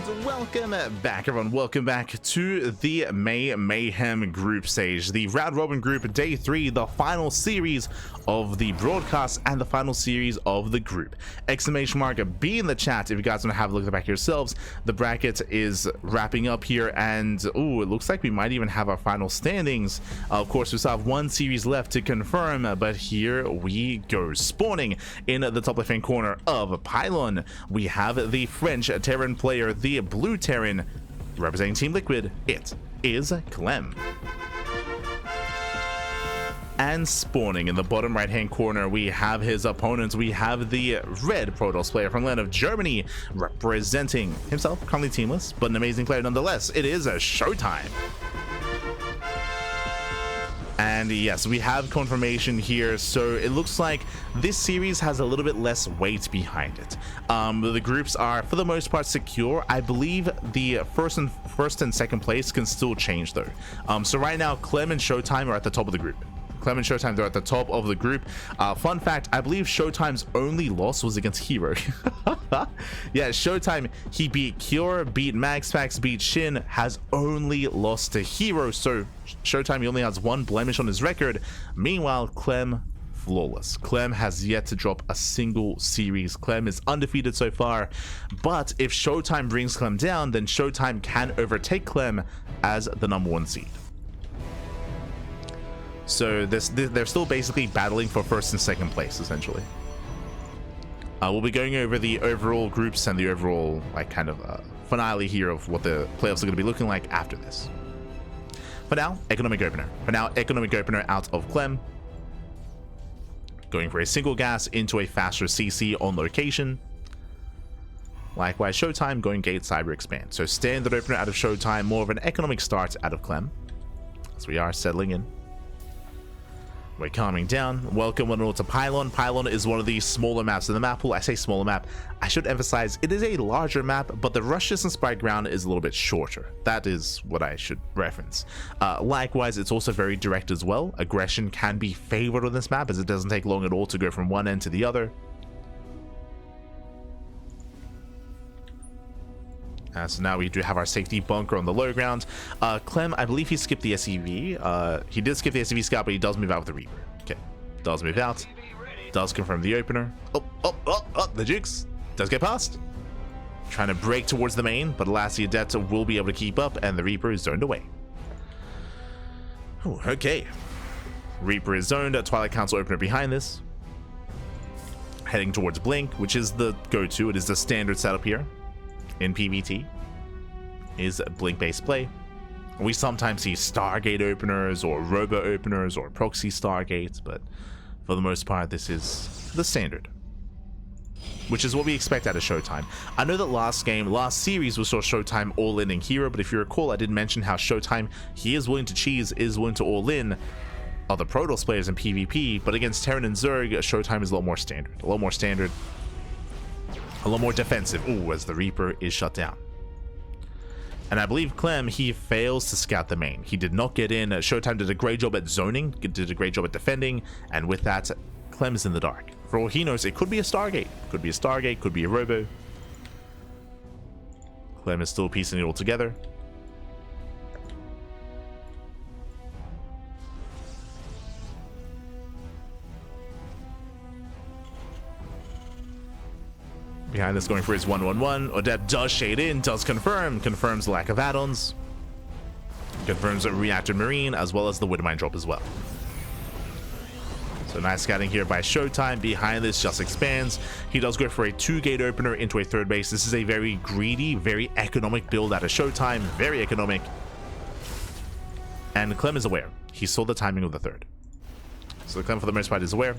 welcome back, everyone. Welcome back to the May Mayhem group stage, the round robin group, day 3, the final series of the broadcast and the final series of the group. Exclamation mark B in the chat if you guys want to have a look at the back yourselves. The bracket is wrapping up here, and oh, it looks like we might even have our final standings. Of course, we still have one series left to confirm, but here we go. Spawning in the top left hand corner of Pylon, we have the French Terran player, the blue Terran, representing Team Liquid. It is Clem. And spawning in the bottom right hand corner, we have his opponents. We have the red Protoss player from the land of Germany, representing himself, currently teamless, but an amazing player nonetheless. It is a ShoWTimE. And yes, we have confirmation here, so it looks like this series has a little bit less weight behind it. The groups are for the most part secure. I believe the first and second place can still change though. So right now Clem and ShoWTimE are at the top of the group. Clem and ShoWTimE, they're at the top of the group. Fun fact, I believe ShoWTimE's only loss was against Hero. Yeah, ShoWTimE, he beat Cure, beat MaxPax, beat Shin, has only lost to Hero. So ShoWTimE, he only has one blemish on his record. Meanwhile, Clem, flawless. Clem has yet to drop a single series. Clem is undefeated so far, but if ShoWTimE brings Clem down, then ShoWTimE can overtake Clem as the #1 seed. So they're still basically battling for first and second place, essentially. We'll be going over the overall groups and the overall finale here of what the playoffs are going to be looking like after this. For now, economic opener. Out of Clem. Going for a single gas into a faster CC on location. Likewise, ShoWTimE going gate cyber expand. So standard opener out of ShoWTimE, more of an economic start out of Clem. As we are settling in. We're calming down. Welcome one and all to Pylon. Pylon is one of the smaller maps in the map pool. I say smaller map, I should emphasize it is a larger map, but the rushes inspired ground is a little bit shorter. That is what I should reference. Likewise, it's also very direct as well. Aggression can be favored on this map as it doesn't take long at all to go from one end to the other. So now we do have our safety bunker on the low ground. Clem, I believe he skipped the SEV. He did skip the SEV scout, but he does move out with the Reaper. Okay, does move out. Does confirm the opener. Oh, the Jukes does get past. Trying to break towards the main, but alas, the Adept will be able to keep up, and the Reaper is zoned away. Oh, okay. Reaper is zoned. Twilight Council opener behind this. Heading towards Blink, which is the go-to. It is the standard setup here. In PvT is Blink-based play. We sometimes see Stargate openers or Robo openers or proxy Stargates, but for the most part this is the standard, which is what we expect out of ShoWTimE. I know that last series we saw ShoWTimE all in Hero, but if you recall, I did mention how ShoWTimE, he is willing to cheese, is willing to all in other Protoss players in PvP, but against Terran and Zerg, ShoWTimE is a lot more standard, a lot more defensive. Ooh, as the Reaper is shut down. And I believe Clem, he fails to scout the main. He did not get in. ShoWTimE did a great job at zoning, did a great job at defending, and with that, Clem is in the dark. For all he knows, it could be a Stargate. Could be a Stargate, could be a Robo. Clem is still piecing it all together. Behind this, going for his 1-1-1. Adept does shade in, does confirms lack of add-ons, confirms a reactor marine as well as the Widowmine drop as well. So nice scouting here by ShoWTimE. Behind this, just expands. He does go for a 2-gate opener into a third base. This is a very greedy, very economic build out of ShoWTimE, very economic. And Clem is aware. He saw the timing of the third. So Clem for the most part is aware.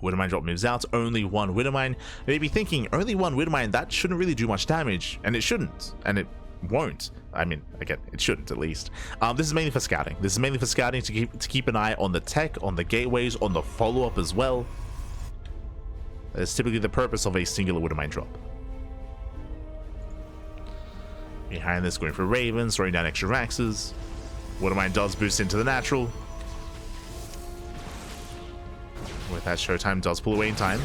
Widowmine drop moves out, only one Widowmine. You may be thinking, only one Widowmine, that shouldn't really do much damage, and it shouldn't, and it won't. I mean, again, it shouldn't at least. This is mainly for scouting. This is mainly for scouting to keep an eye on the tech, on the gateways, on the follow-up as well. That's typically the purpose of a singular Widowmine drop. Behind this, going for Ravens, throwing down extra Raxes. Widowmine does boost into the natural. With that, ShoWTimE does pull away in time.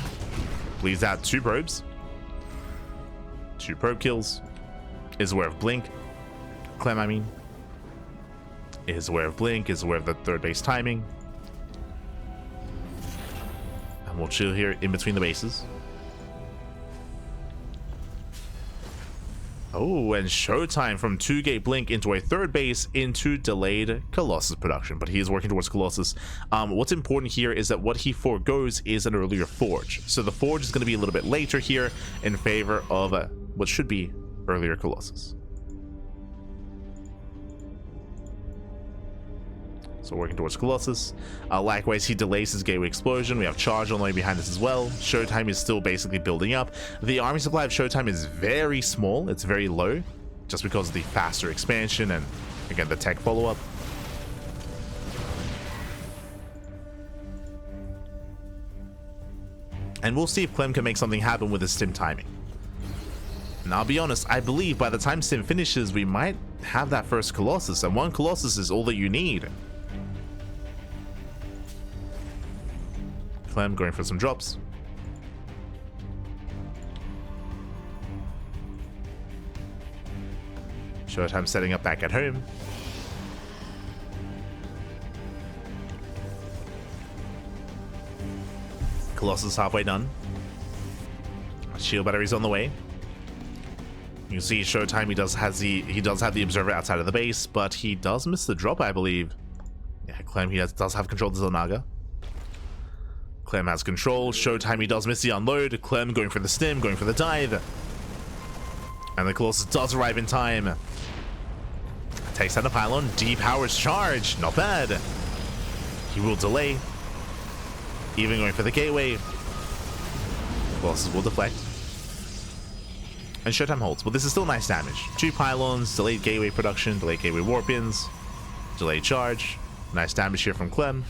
Bleeds out 2 probes. 2 probe kills. Is aware of blink. Clem, I mean. Is aware of blink, is aware of the third base timing. And we'll chill here in between the bases. Oh, and ShoWTimE from 2-gate blink into a third base into delayed Colossus production, but he is working towards Colossus. What's important here is that what he forgoes is an earlier Forge. So the Forge is going to be a little bit later here in favor of what should be earlier Colossus. So working towards Colossus. Likewise, he delays his gateway explosion. We have charge on the way behind us as well. ShoWTimE is still basically building up. The army supply of ShoWTimE is very small. It's very low, just because of the faster expansion and, again, the tech follow-up. And we'll see if Clem can make something happen with his stim timing. And I'll be honest, I believe by the time Sim finishes, we might have that first Colossus, and 1 Colossus is all that you need. Clem going for some drops. ShoWTimE setting up back at home. Colossus halfway done. Shield batteries on the way. You can see ShoWTimE, he does have the observer outside of the base, but he does miss the drop, I believe. Yeah, Clem, he does have control of the Zanaga. Clem has control. ShoWTimE, he does miss the unload. Clem going for the stim, going for the dive. And the Colossus does arrive in time. Takes down the pylon. Depowers charge. Not bad. He will delay. Even going for the gateway. Colossus will deflect. And ShoWTimE holds. But this is still nice damage. 2 pylons, delayed gateway production, delayed gateway warp-ins, delayed charge. Nice damage here from Clem.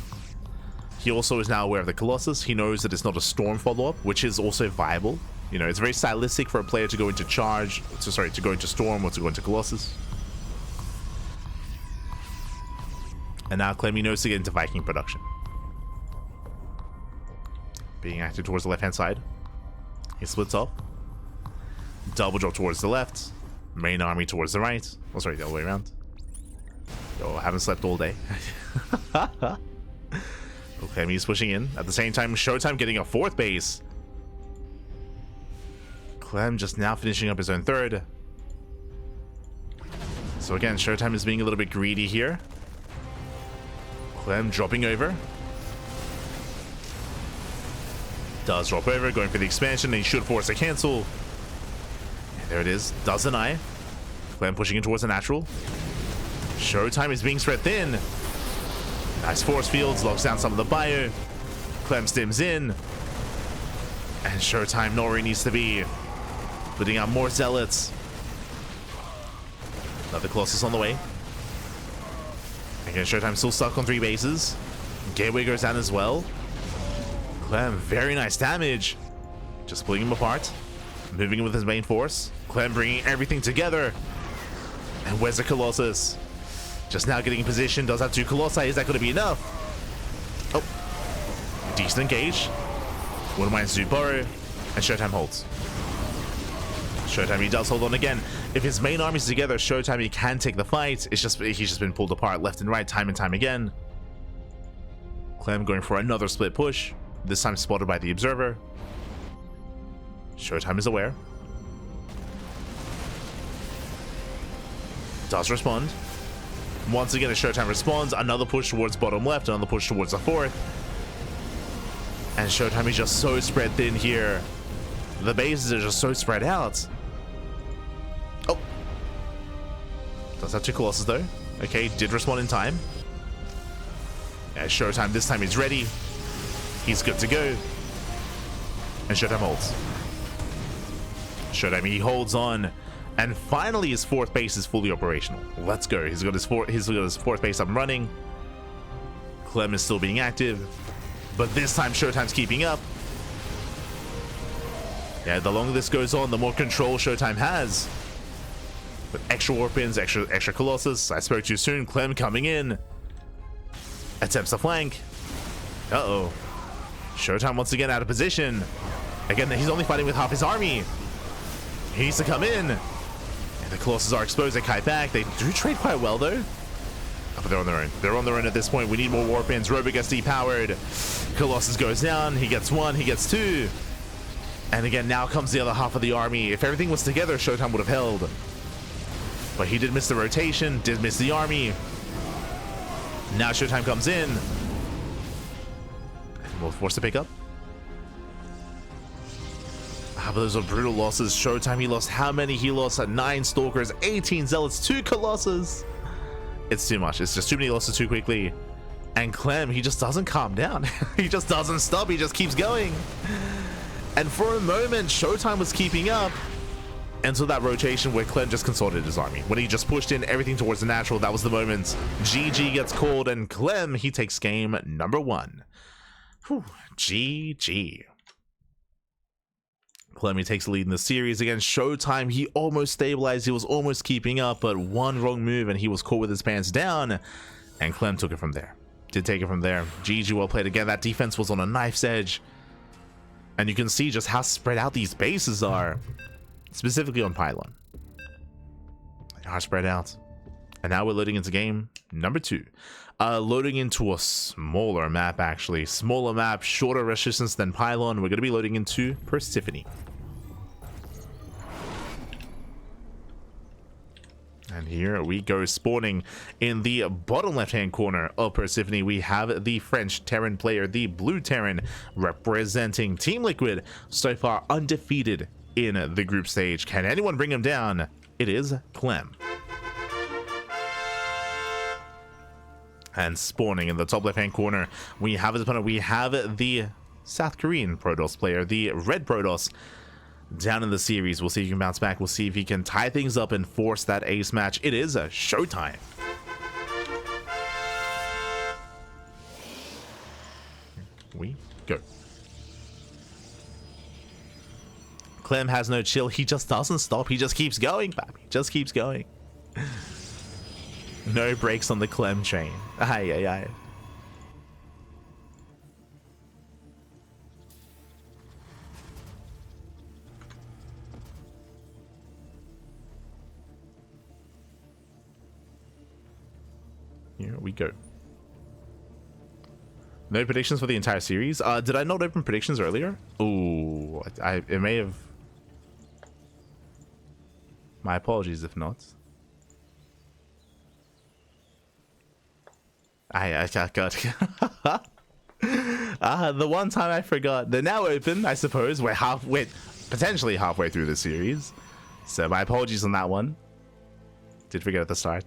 He also is now aware of the Colossus. He knows that it's not a storm follow-up, which is also viable. You know, it's very stylistic for a player to go into charge, to go into storm or to go into Colossus. And now Clem, he knows to get into Viking production. Being active towards the left-hand side. He splits off. Double drop towards the left. Main army towards the right. Oh, sorry, the other way around. Yo, I haven't slept all day. Okay, he's pushing in. At the same time, ShoWTimE getting a 4th base. Clem just now finishing up his own 3rd. So again, ShoWTimE is being a little bit greedy here. Clem dropping over. Does drop over, going for the expansion, and he should force a cancel. And there it is. Does deny. Clem pushing in towards the natural. ShoWTimE is being spread thin. Nice force fields, locks down some of the bio. Clem stims in. And ShoWTimE not where he needs to be. Putting out more zealots. Another Colossus on the way. Again, ShoWTimE still stuck on 3 bases. Gateway goes down as well. Clem, very nice damage. Just pulling him apart. Moving in with his main force. Clem bringing everything together. And where's the Colossus? Just now getting in position. Does have 2 Colossi. Is that going to be enough? Oh. Decent engage. Wouldn't mind Zubaro. And ShoWTimE holds. ShoWTimE, he does hold on again. If his main armies together, ShoWTimE, he can take the fight. It's just he's just been pulled apart left and right time and time again. Clem going for another split push. This time spotted by the observer. ShoWTimE is aware. Does respond. Once again, as ShoWTimE responds, another push towards bottom left, another push towards the 4th. And ShoWTimE is just so spread thin here. The bases are just so spread out. Oh. Does have 2 Colossus though. Okay, did respond in time. Yeah, ShoWTimE this time is ready. He's good to go. And ShoWTimE holds. ShoWTimE, he holds on. And finally his 4th base is fully operational. Let's go. He's got his 4th base up and running. Clem is still being active. But this time ShoWTimE's keeping up. Yeah, the longer this goes on, the more control ShoWTimE has. With extra warp-ins, extra Colossus. I spoke too soon. Clem coming in. Attempts to flank. Uh-oh. ShoWTimE once again out of position. Again, he's only fighting with half his army. He needs to come in. And the Colossus are exposed. They kite back. They do trade quite well, though. Oh, but they're on their own. They're on their own at this point. We need more warpins. Robo gets depowered. Colossus goes down. He gets one. He gets two. And again, now comes the other half of the army. If everything was together, ShoWTimE would have held. But he did miss the rotation. Did miss the army. Now ShoWTimE comes in. And we'll force to pick up. But those are brutal losses. ShoWTimE, he lost how many? He lost 9 Stalkers, 18 Zealots, 2 Colossus. It's too much. It's just too many losses too quickly. And Clem, he just doesn't calm down. He just doesn't stop. He just keeps going. And for a moment, ShoWTimE was keeping up until that rotation where Clem just consolidated his army. When he just pushed in everything towards the natural, that was the moment. GG gets called, and Clem, he takes game number 1. Whew, GG. Clem, he takes the lead in the series against ShoWTimE. He almost stabilized. He was almost keeping up, but one wrong move and he was caught with his pants down. And Clem took it from there. Did take it from there. GG, well played again. That defense was on a knife's edge. And you can see just how spread out these bases are. Specifically on Pylon. They are spread out. And now we're loading into game number 2. Loading into a smaller map, actually. Smaller map, shorter resistance than Pylon. We're going to be loading into Persephone. And here we go, spawning in the bottom left-hand corner of Persephone. We have the French Terran player, the Blue Terran, representing Team Liquid. So far undefeated in the group stage. Can anyone bring him down? It is Clem. And spawning in the top left-hand corner, we have his opponent. We have the South Korean Protoss player, the Red Protoss, down in the series. We'll see if he can bounce back. We'll see if he can tie things up and force that ace match. It is a ShoWTimE. We go. Clem has no chill. He just doesn't stop. He just keeps going, baby. Just keeps going. No brakes on the Clem train. Aye, aye, aye. Here we go. No predictions for the entire series. Did I not open predictions earlier? Ooh, it may have. My apologies if not. I got the one time I forgot. They're now open, I suppose. We're potentially halfway through the series. So my apologies on that one. Did forget at the start.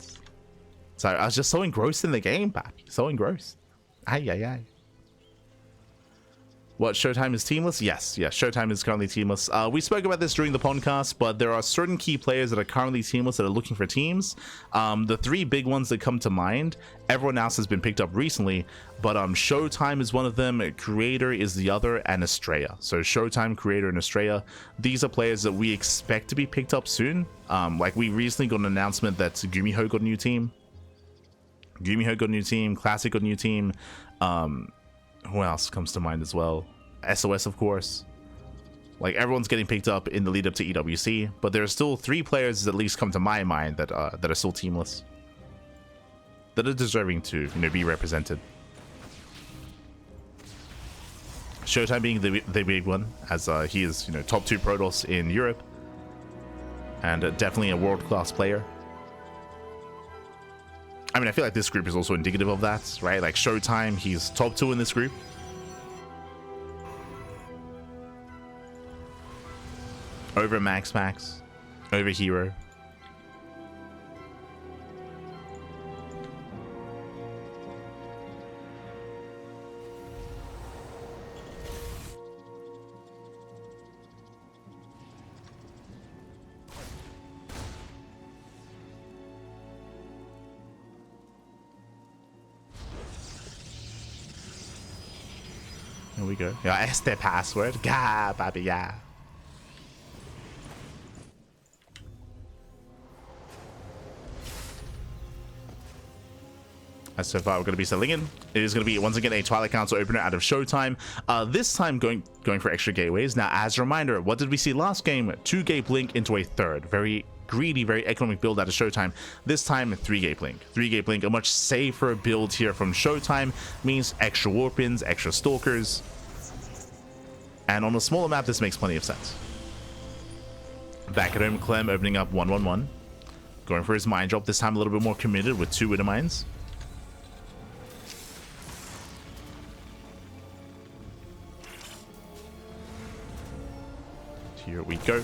So I was just so engrossed in the game, papi. So engrossed. Aye, aye, aye. What, ShoWTimE is teamless? Yes, ShoWTimE is currently teamless. We spoke about this during the podcast, but there are certain key players that are currently teamless that are looking for teams. The 3 big ones that come to mind, everyone else has been picked up recently, but ShoWTimE is one of them, Creator is the other, and Estrella. So ShoWTimE, Creator, and Estrella, these are players that we expect to be picked up soon. Like we recently got an announcement that Gumiho got a new team. Classic got a new team. Who else comes to mind as well? SOS, of course. Like everyone's getting picked up in the lead up to EWC, but there are still 3 players that at least come to my mind that are still teamless, that are deserving to be represented. ShoWTimE being the big one, as he is top 2 Protoss in Europe, and definitely a world-class player. I mean, I feel like this group is also indicative of that, right? Like ShoWTimE, he's top 2 in this group. Over Max, over Hero. Here we go. Yeah, it's their password. Gah, baby, yeah. As so far, we're going to be selling in. It is going to be, once again, a Twilight Council opener out of ShoWTimE. This time going for extra gateways. Now, as a reminder, what did we see last game? 2 Gate Blink into a third. Very greedy, very economic build out of ShoWTimE. This time, 3 Gate Blink. 3 Gate Blink, a much safer build here from ShoWTimE. Means extra Warpins, extra Stalkers. And on a smaller map, this makes plenty of sense. Back at home, Clem opening up 1-1-1. Going for his mine drop. This time a little bit more committed with 2 Widow Mines. Here we go.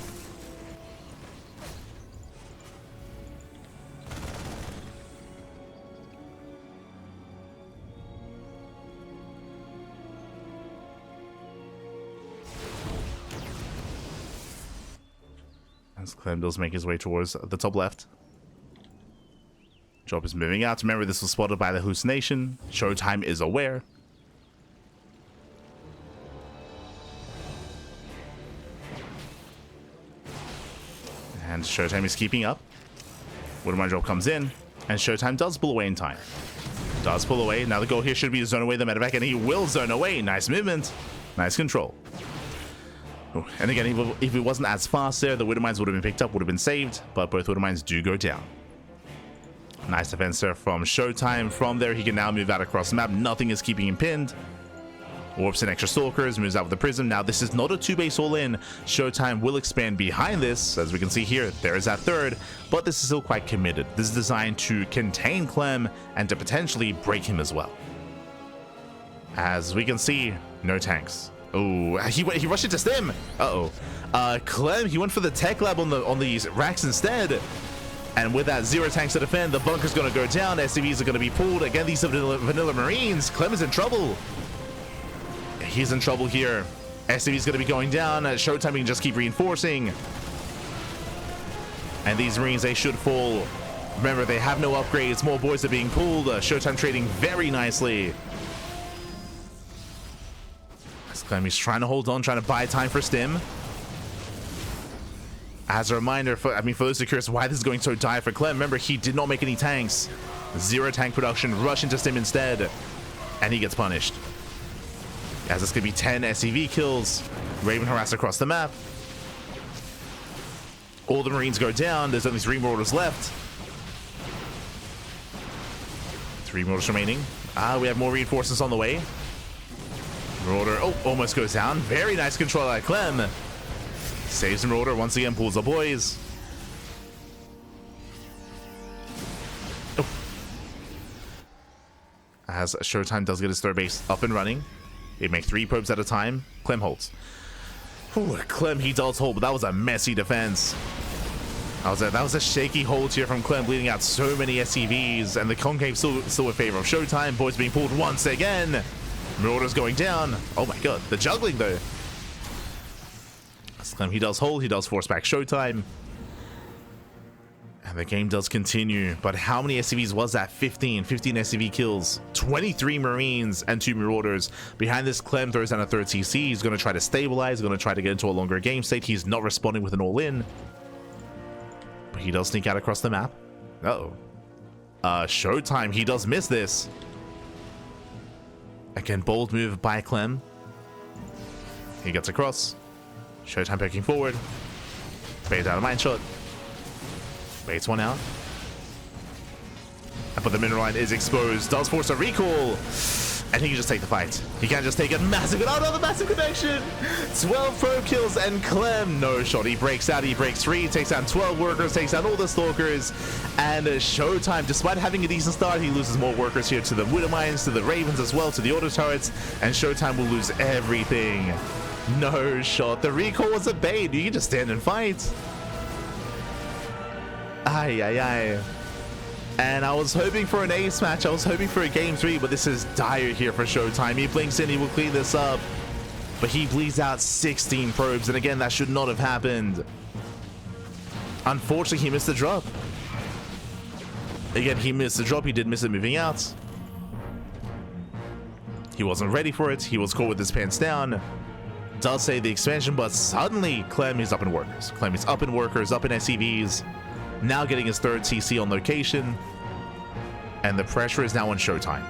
As Clem does make his way towards the top left. Drop is moving out. Remember, this was spotted by the hallucination. ShoWTimE is aware. And ShoWTimE is keeping up. Widowmine drop comes in, and ShoWTimE does pull away in time. Does pull away. Now the goal here should be to zone away the medevac, and he will zone away. Nice movement. Nice control. Ooh. And again, if it wasn't as fast there, the Widowmines would have been picked up, would have been saved, but both Widowmines do go down. Nice defense there from ShoWTimE. From there, he can now move out across the map. Nothing is keeping him pinned. Warps in extra Stalkers, moves out with the Prism. Now, this is not a 2-base all-in. ShoWTimE will expand behind this. As we can see here, there is that third, but this is still quite committed. This is designed to contain Clem and to potentially break him as well. As we can see, no tanks. Oh, he rushed into Stim. Clem, he went for the tech lab on these racks instead. And with that 0 tanks to defend, the bunker's going to go down. SCVs are going to be pulled. Again, these are vanilla Marines. Clem is in trouble. He's in trouble here. SCV's going to be going down. ShoWTimE can just keep reinforcing. And these Marines, they should fall. Remember, they have no upgrades. More boys are being pulled. ShoWTimE trading very nicely. Clem, he's trying to hold on, trying to buy time for Stim. As a reminder, for those who are curious why this is going so dire for Clem, remember, he did not make any tanks. 0 tank production, rush into Stim instead. And he gets punished. As this could be 10 SCV kills. Raven harass across the map. All the Marines go down. There's only 3 Marauders left. 3 Marauders remaining. We have more reinforcements on the way. Marauder, almost goes down. Very nice control by Clem. Saves the Marauder, once again pulls the boys. As ShoWTimE does get his third base up and running. They make 3 probes at a time. Clem holds. Clem, he does hold, but that was a messy defense. That was a shaky hold here from Clem, bleeding out so many SCVs, and the concave still in favor of ShoWTimE. Boys being pulled once again. Marauders going down. Oh my god, the juggling though. As Clem, he does hold, he does force back ShoWTimE. And the game does continue, but how many SCVs was that? 15 SCV kills, 23 Marines and 2 Marauders. Behind this, Clem throws down a third CC. He's going to try to stabilize, going to try to get into a longer game state. He's not responding with an all-in, but he does sneak out across the map. ShoWTimE, he does miss this. Again, bold move by Clem. He gets across. ShoWTimE poking forward. Baits out a mine shot. Baits one out. But the mineral line is exposed. Does force a recall. And he can just take the fight. He can just take it. Massive. Oh no, the massive connection. 12 probe kills and Clem. No shot. He breaks out. He breaks 3. Takes down 12 workers. Takes down all the Stalkers. And ShoWTimE, despite having a decent start, he loses more workers here to the Widow Mines, to the Ravens as well, to the auto turrets. And ShoWTimE will lose everything. No shot. The recall was a bait. You can just stand and fight. And I was hoping for an ace match. I was hoping for a game 3, but this is dire here for ShoWTimE. He blinks in, he will clean this up, but he bleeds out 16 probes, and again, that should not have happened. Unfortunately, he missed the drop. Again, he missed the drop. He did miss it moving out. He wasn't ready for it. He was caught with his pants down. Does save the expansion, but suddenly Clem is up in workers. Clem is up in workers, up in SCVs. Now getting his third TC on location. And the pressure is now on ShoWTimE.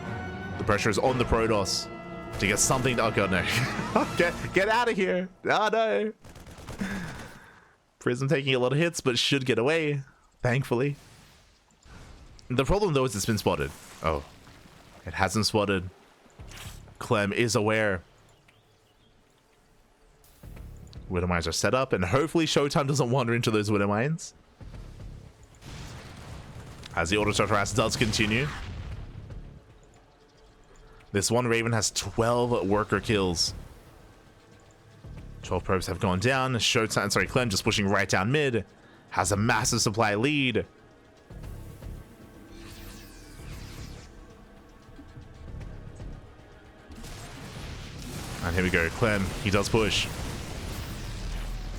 The pressure is on the Protoss to get something. Oh god, no. get out of here. Oh no. Prism taking a lot of hits, but should get away, thankfully. The problem though is it's been spotted. Oh, it hasn't spotted. Clem is aware. Widow mines are set up, and hopefully ShoWTimE doesn't wander into those widow mines. As the auto harass does continue. This one Raven has 12 worker kills. 12 probes have gone down. ShoWTimE, sorry, Clem just pushing right down mid. Has a massive supply lead. And here we go, Clem, he does push.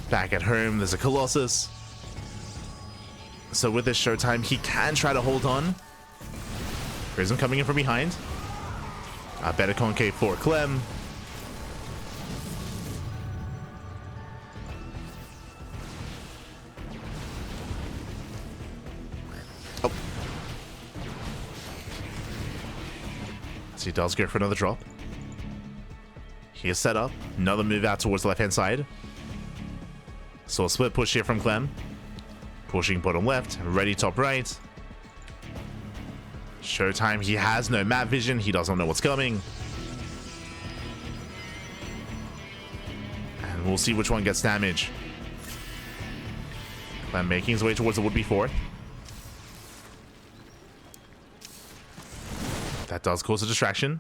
Back at home, there's a Colossus. So with this ShoWTimE, he can try to hold on. Prism coming in from behind. A better concave for Clem. Oh. So he does go for another drop. He is set up. Another move out towards the left-hand side. So a split push here from Clem. Pushing bottom left, ready top right. ShoWTimE, he has no map vision. He doesn't know what's coming. And we'll see which one gets damage. Clem making his way towards the would-be fourth. That does cause a distraction.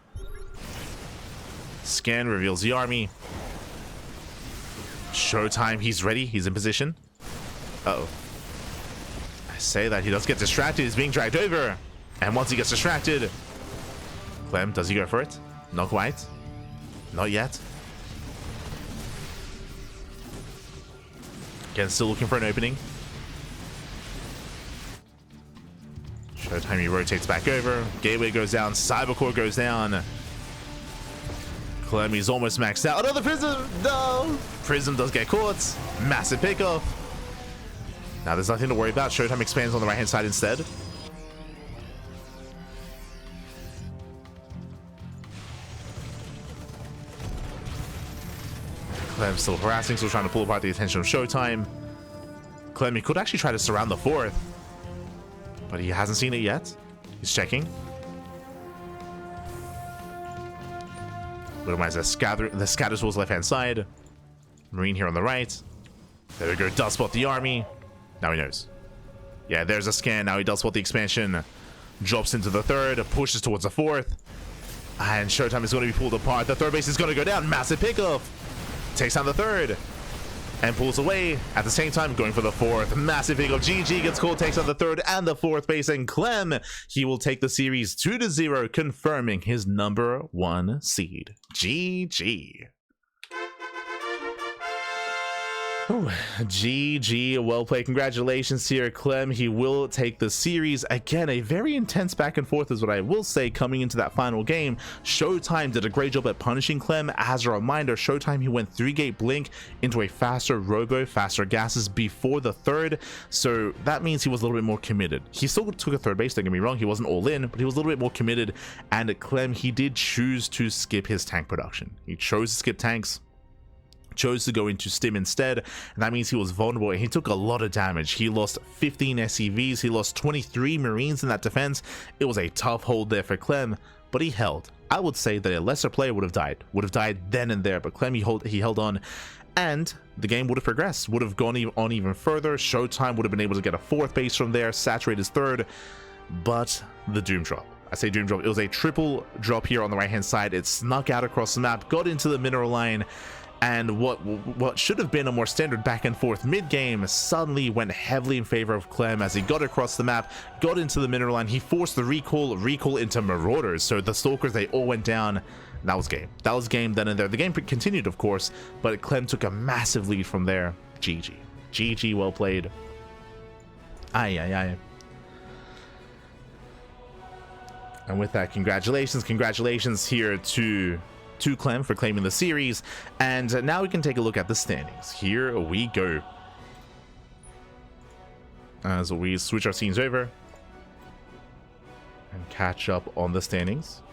Scan reveals the army. ShoWTimE, he's ready. He's in position. Uh-oh. I say that he does get distracted. He's being dragged over. And once he gets distracted, Clem, does he go for it? Not quite. Not yet. Again, still looking for an opening. ShoWTimE, he rotates back over. Gateway goes down. Cybercore goes down. Clem, he's almost maxed out. Another Prism! No! Prism does get caught. Massive pickoff. Now there's nothing to worry about. ShoWTimE expands on the right-hand side instead. Clem still harassing, still trying to pull apart the attention of ShoWTimE. Clem, he could actually try to surround the fourth, but he hasn't seen it yet. He's checking. Minimize the scatter towards left-hand side. Marine here on the right. There we go. Does spot the army. Now he knows. Yeah, there's a scan. Now he does spot the expansion. Drops into the third. Pushes towards the fourth. And ShoWTimE is going to be pulled apart. The third base is going to go down. Massive pickoff. Takes down the third. And pulls away. At the same time, going for the fourth. Massive pickoff. GG gets called. Takes down the third and the fourth base. And Clem, he will take the series 2-0, confirming his #1 seed. GG. Ooh, GG, well played. Congratulations here, Clem. He will take the series. Again, a very intense back and forth is what I will say coming into that final game. ShoWTimE did a great job at punishing Clem. As a reminder, ShoWTimE, he went 3-gate blink into a faster robo, faster gases before the third. So that means he was a little bit more committed. He still took a third base, don't get me wrong. He wasn't all in, but he was a little bit more committed. And Clem, he did choose to skip his tank production. He chose to skip tanks. Chose to go into stim instead, and that means he was vulnerable and he took a lot of damage. He lost 15 SCVs, he lost 23 Marines in that defense. It was a tough hold there for Clem, but he held. I would say that a lesser player would have died then and there, but Clem, he held on, and the game would have progressed, would have gone on even further. ShoWTimE would have been able to get a fourth base from there, saturate his third, but the Doom drop. I say Doom drop, it was a triple drop here on the right hand side. It snuck out across the map, got into the mineral line, and what should have been a more standard back and forth mid-game suddenly went heavily in favor of Clem as he got across the map, got into the mineral line. He forced the recall into Marauders, so the Stalkers, they all went down. That was game. That was game then and there. The game continued, of course, but Clem took a massive lead from there. GG. GG, well played. Aye, aye, aye. And with that, congratulations here to Clem for claiming the series. And now we can take a look at the standings. Here we go. As we switch our scenes over and catch up on the standings.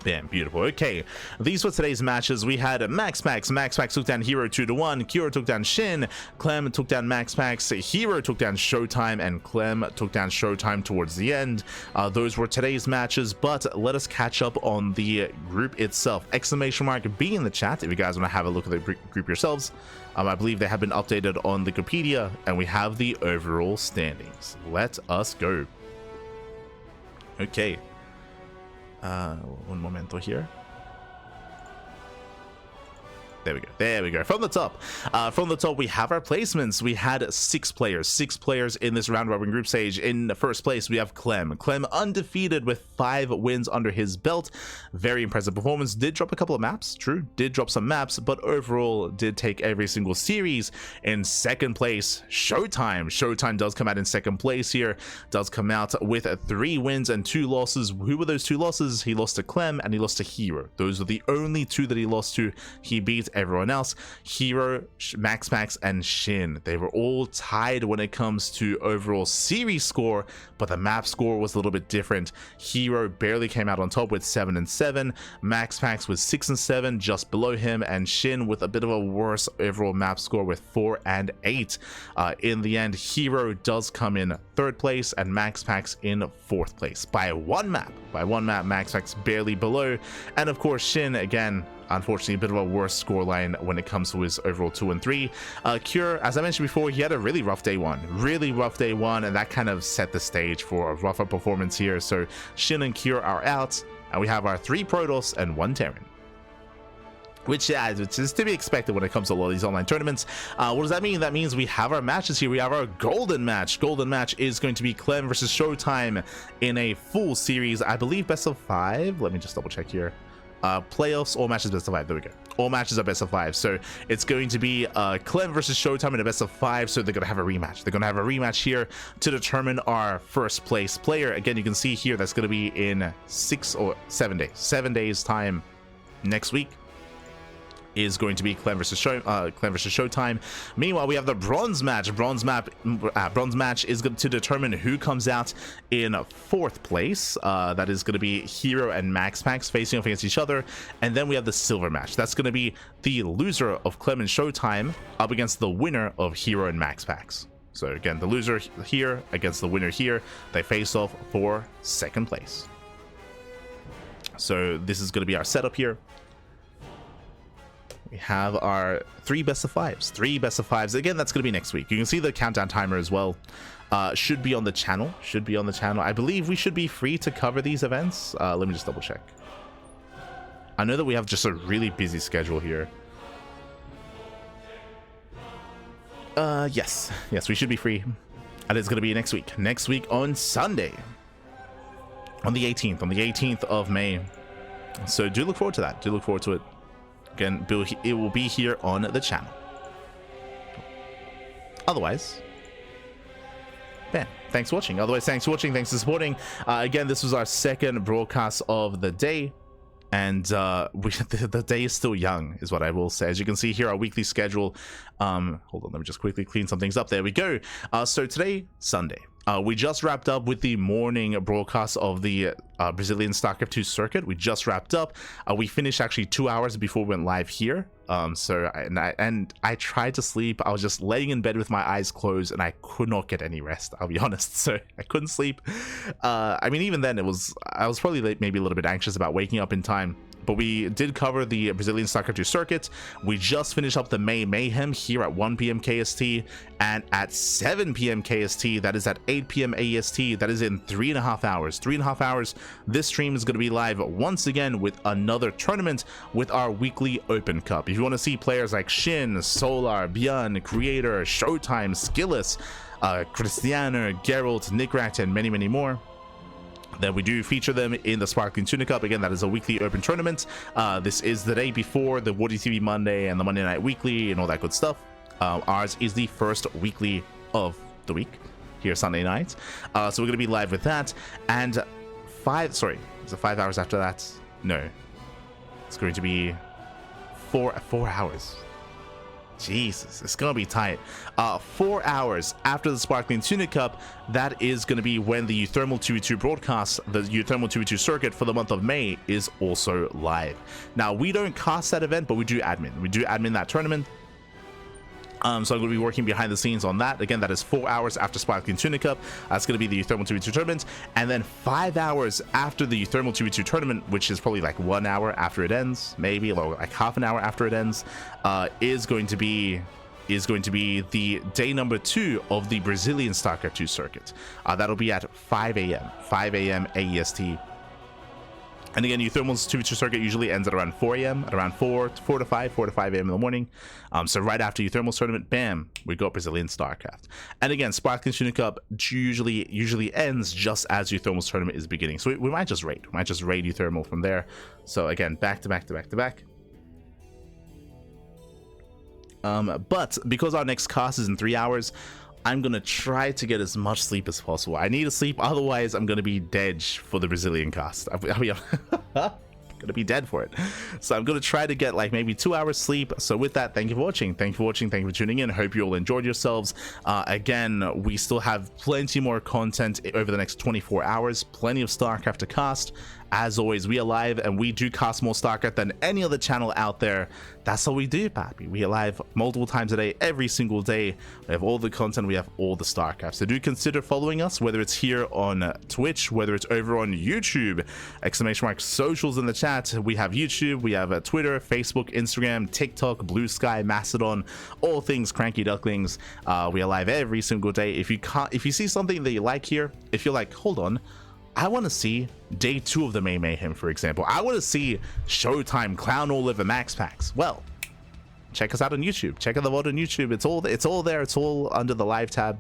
Bam, beautiful. Okay, these were today's matches. We had Max Pax took down Hero 2-1, Kira took down Shin, Clem took down Max Pax, Hero took down ShoWTimE, and Clem took down ShoWTimE towards the end. Those were today's matches, but let us catch up on the group itself. Exclamation mark B in the chat if you guys want to have a look at the group yourselves. I believe they have been updated on the Wikipedia, and we have the overall standings. Let us go. Okay. Un momento here. There we go. From the top, we have our placements. We had six players in this round robin group stage. In the first place, we have Clem undefeated with 5 wins under his belt. Very impressive performance. Did drop a couple of maps, true, did drop some maps, but overall did take every single series. In second place, ShoWTimE does come out in second place here, does come out with 3 wins and 2 losses. Who were those 2 losses? He lost to Clem and he lost to Hero. Those are the only 2 that he lost to. He beat everyone else. Hero, Max Pax, and Shin, they were all tied when it comes to overall series score, but the map score was a little bit different. Hero barely came out on top with 7 and 7, Max Pax with 6 and 7, just below him, and Shin with a bit of a worse overall map score with 4 and 8. In the end, Hero does come in 3rd place and Max Pax in 4th place by one map. Max Pax barely below, and of course Shin, again, unfortunately a bit of a worse scoreline when it comes to his overall 2 and 3. Cure, as I mentioned before, he had a really rough day one, and that kind of set the stage for a rougher performance here. So Shin and Cure are out, and we have our 3 Protoss and 1 Terran, which is to be expected when it comes to a lot of these online tournaments. What does that mean? That means we have our matches here. We have our golden match. Golden match is going to be Clem versus ShoWTimE in a full series, I believe best of 5. Let me just double check here. Playoffs, all matches best of 5. There we go. All matches are best of 5. So it's going to be Clem versus ShoWTimE in a best of 5. So they're going to have a rematch. Here to determine our first place player. Again, you can see here that's going to be in 6 or 7 days. 7 days time next week is going to be Clem versus ShoWTimE. Meanwhile, we have the bronze match. Bronze match is going to determine who comes out in 4th place. That is going to be Hero and Max Pax facing off against each other. And then we have the silver match. That's going to be the loser of Clem and ShoWTimE up against the winner of Hero and Max Pax. So again, the loser here against the winner here. They face off for 2nd place. So this is going to be our setup here. We have our 3 best of 5s. Again, that's going to be next week. You can see the countdown timer as well. Should be on the channel. I believe we should be free to cover these events. Let me just double check. I know that we have just a really busy schedule here. Yes, we should be free. And it's going to be next week. Next week on Sunday. On the 18th of May. So do look forward to that. Again, it will be here on the channel. Otherwise, bam, thanks for watching. Thanks for supporting. Again, this was our 2nd broadcast of the day, and the day is still young, is what I will say. As you can see here, our weekly schedule. Hold on, let me just quickly clean some things up. There we go. So today, Sunday. We just wrapped up with the morning broadcast of the Brazilian StarCraft 2 circuit. We just wrapped up. We finished actually 2 hours before we went live here. I tried to sleep. I was just laying in bed with my eyes closed, and I could not get any rest, I'll be honest. So I couldn't sleep. I mean, even then, I was probably maybe a little bit anxious about waking up in time. But we did cover the Brazilian StarCraft 2 circuit. We just finished up the May Mayhem here at 1 p.m. KST, and at 7 p.m. KST, that is at 8 p.m. AEST, that is in 3.5 hours. 3.5 hours. This stream is going to be live once again with another tournament with our weekly Open Cup. If you want to see players like Shin, Solar, Björn, Creator, ShoWTimE, Skillless, Cristiano, Geralt, Nickrat, and many, many more, then we do feature them in the Sparkling Tuna Cup. Again, that is a weekly open tournament. This is the day before the Woody TV Monday and the Monday Night Weekly and all that good stuff. Ours is the first weekly of the week here Sunday night. So we're going to be live with that. And is it 5 hours after that? No. It's going to be 4 hours. Jesus, it's gonna be tight. 4 hours after the Sparkling Tuna Cup, that is gonna be when the Euthermal 2v2 broadcast, the Euthermal 2v2 circuit for the month of May, is also live. Now, we don't cast that event, but we do admin. We do admin that tournament. So I'm going to be working behind the scenes on that. Again, that is 4 hours after Sparkling Tuna Cup. That's going to be the Euthermal 2v2 tournament. And then 5 hours after the Euthermal 2v2 tournament, which is probably like 1 hour after it ends, maybe like half an hour after it ends, is going to be the day number 2 of the Brazilian StarCraft 2 circuit. That'll be at 5 a.m. AEST. And again, Euthermal's 2v2 circuit usually ends at around 4 a.m., at around 4 to 5 a.m. in the morning. So right after Euthermal's tournament, bam, we got Brazilian StarCraft. And again, Sparkling Tuna Cup usually ends just as Euthermal's tournament is beginning. So we might just raid. We might just raid Euthermal from there. So again, back to back to back to back. But because our next cast is in 3 hours, I'm gonna try to get as much sleep as possible. I need to sleep, otherwise I'm gonna be dead for the Brazilian cast. I'm gonna be dead for it. So I'm gonna try to get like maybe 2 hours sleep. So with that, thank you for watching. Thank you for watching. Thank you for tuning in. Hope you all enjoyed yourselves. Again, we still have plenty more content over the next 24 hours. Plenty of StarCraft to cast. As always, we are live and we do cast more StarCraft than any other channel out there. That's all we do, papi. We are live multiple times a day, every single day. We have all the content, we have all the StarCraft. So do consider following us, whether it's here on Twitch, whether it's over on YouTube. ! Socials in the chat. We have YouTube, we have Twitter, Facebook, Instagram, TikTok, Blue Sky, Mastodon, all things CranKy Ducklings. We are live every single day. If you see something that you like here, if you're like, hold on, I want to see day 2 of the May Mayhem, for example. I want to see ShoWTimE clown all over Max Packs. Well, check us out on YouTube. Check out the VOD on YouTube. It's all there. It's all under the live tab.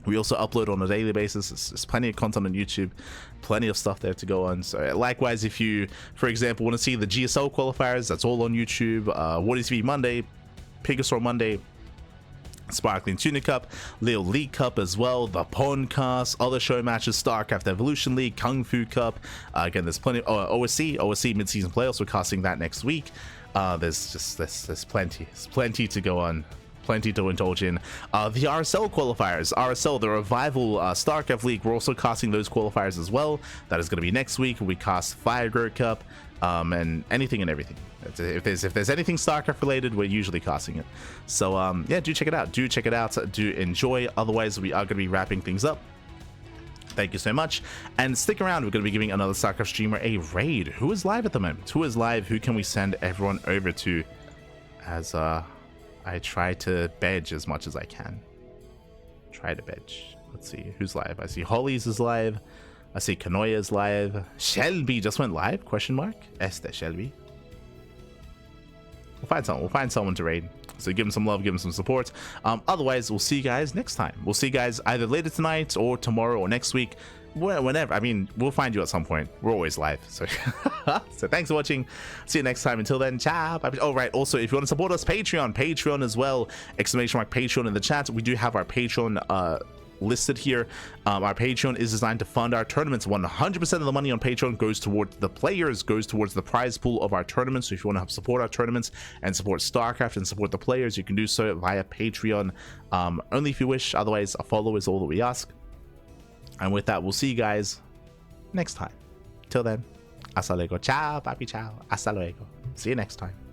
We also upload on a daily basis. There's plenty of content on YouTube, plenty of stuff there to go on. So likewise, if you, for example, want to see the GSL qualifiers, that's all on YouTube. What is TV Monday, Pegasaur Monday, Sparkling Tuna Cup, Leo League Cup as well, the Pawncast, other show matches, StarCraft Evolution League, Kung Fu Cup. Again, there's plenty. OSC mid-season playoffs. We're casting that next week. There's plenty to go on. Plenty to indulge in. The RSL qualifiers, RSL, the Revival StarCraft League, we're also casting those qualifiers as well. That is going to be next week. We cast Fire Grow Cup, and anything and everything. If there's anything StarCraft related, we're usually casting it. So yeah, do check it out. Do enjoy. Otherwise, we are going to be wrapping things up. Thank you so much, and stick around. We're going to be giving another StarCraft streamer a raid. Who is live at the moment? Who is live? Who can we send everyone over to? As I try to bedge as much as I can. Try to bedge. Let's see who's live. I see Hollies is live. I see Kanoya is live. Shelby just went live? Question mark. Este Shelby. We'll find someone to raid. So give him some love, give him some support. Otherwise, we'll see you guys next time. We'll see you guys either later tonight or tomorrow or next week. Whenever. I mean, we'll find you at some point. We're always live. So, so thanks for watching. See you next time. Until then, ciao. Oh, right. Also, if you want to support us, Patreon as well. ! Patreon in the chat. We do have our Patreon listed here. Our Patreon is designed to fund our tournaments. 100% of the money on Patreon goes towards the players, goes towards the prize pool of our tournaments. So if you want to help support our tournaments and support StarCraft and support the players, you can do so via Patreon. Only if you wish. Otherwise, a follow is all that we ask. And with that, we'll see you guys next time. Till then, hasta luego. Ciao, papi, ciao. Hasta luego. See you next time.